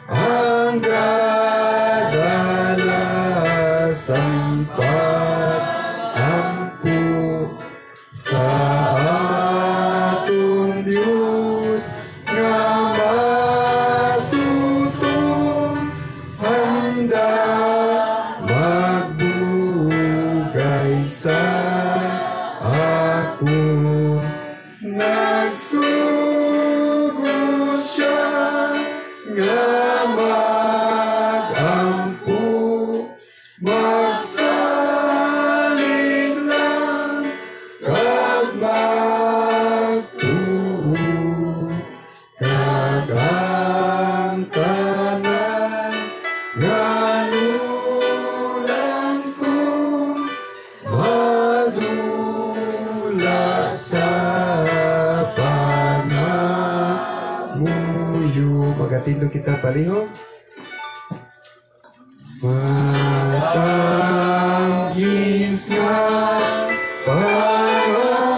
[SPEAKER 1] ang kadalasang pag-ampo sa atong Diyos nga matutong handa magbugay sa ako. Nagsugod siya nga mag-ampo, magsalig lang kag magtuo, kag ang Mag-atindo kita palihog. Matangis nga pangamuyo,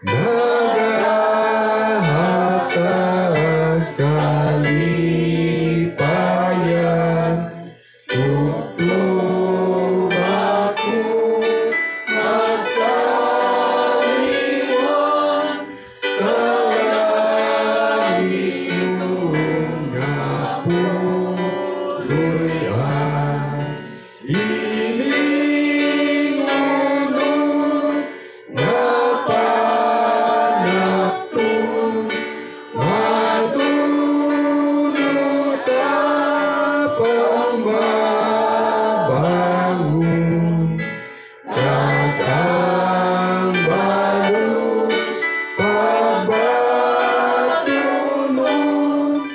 [SPEAKER 1] nagahatag kalipayan, tugtog ako magkaliwon sa langit nung nga puloy ininunod na panaptong madunot apang mabangon kag ang balus pabatunod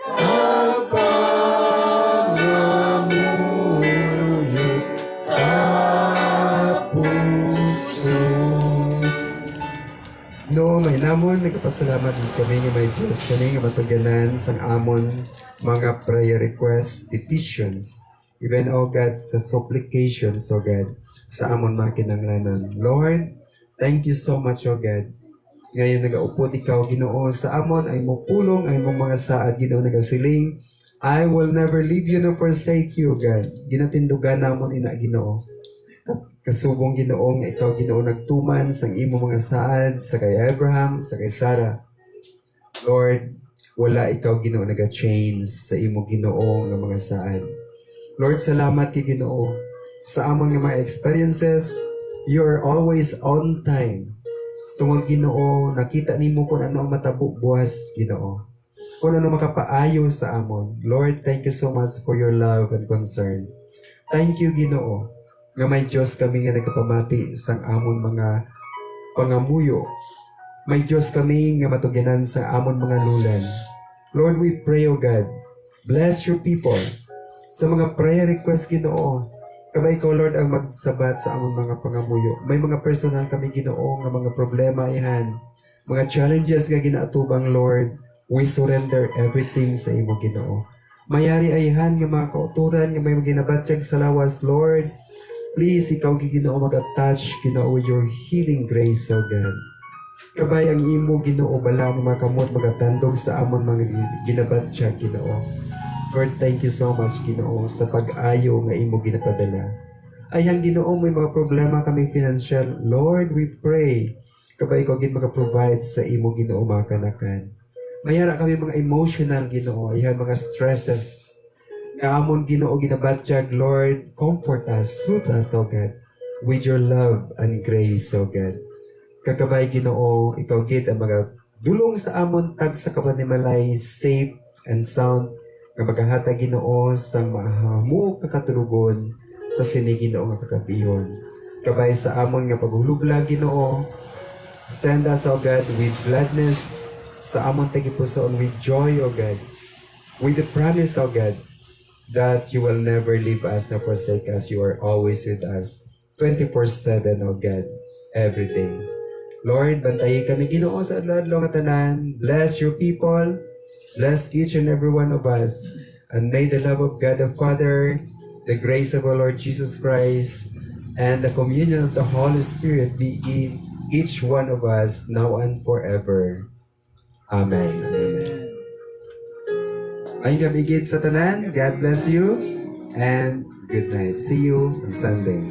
[SPEAKER 1] ang pangamuyot kapuso. No, may namon, nagpasalamat kami nga may Diyos kami nga matuganan sang amon mga prayer requests, petitions, even, O God, sa supplications, O God, sa amon mga kinanglanan. Lord, thank you so much, O God. Ngayon nagaupod ikaw, Ginoo, sa amon ay mupulong ay mong mga saad, Ginoo, nagasiling, I will never leave you nor forsake you, God. Ginatindugan namon ina, Ginoo. Kasubong, Ginoo, nga ikaw, Ginoo, nagtuman sang imo mga saad sa kay Abraham, sa kay Sarah. Lord, wala ikaw, Ginoo, naga-change sa imo, Ginoo, nga mga saad. Lord, salamat kay Ginoo sa amon nga mga experiences. You are always on time. Tungod, Ginoo, nakita nimo kung ano ang matabo buwas, Ginoo. Kung ano makapaayo sa amon. Lord, thank you so much for your love and concern. Thank you, Ginoo, nga may Diyos kami nga nagkapamati sang amon mga pangamuyo. May Diyos kami nga matuginan sa amon mga lulan. Lord, we pray, O God, bless your people. Sa mga prayer request, Ginoo, kamay ko, Lord, ang magsabat sa amon mga pangamuyo. May mga personal kami, Ginoo, nga mga problema ihan, mga challenges nga ginaatubang, Lord, we surrender everything sa imo, Ginoo. Mayari ayhan nga mga kauturan nga may maginabatyag sa lawas, Lord, please, ikaw, Ginoo, mag-attach, Ginoo, with your healing grace, O God. Kabay ang imo, Ginoo, bala mga kamot magatandog sa amon mga ginabatyag, Ginoo. Lord, thank you so much, Ginoo, sa pag-ayo nga imo ginapadala. Ayang, Ginoo, may mga problema kami financial. Lord, we pray, kabay ikaw gid maka-provide sa imo, Ginoo, mga kanakan. Mayara kami mga emotional, Ginoo, ayang mga stresses. Nga amon, Ginoo, ginabatyag, Lord, comfort us, soothe us, O God, with your love and grace, O God. Kakabay, Ginoo, ikaw gid ang mga dulong sa amon tag sa kapanimalay, safe and sound, nga maghahatag, Ginoo, sa mahamuok nga katulugon sa sini, Ginoo, nga kakapiyon. Kabay sa amon nga paghulubla, Ginoo, send us, O God, with gladness sa amon tagipusoon, with joy, O God, with the promise, O God, that you will never leave us nor forsake us. You are always with us 24/7, O God, every day. Lord, bantayi kami, Ginoo, sa adlaw nga tanan. Bless your people. Bless each and every one of us. And may the love of God the Father, the grace of our Lord Jesus Christ, and the communion of the Holy Spirit be in each one of us now and forever. Amen. Amen. Ay gabigit sa tanan. God bless you. And good night. See you on Sunday.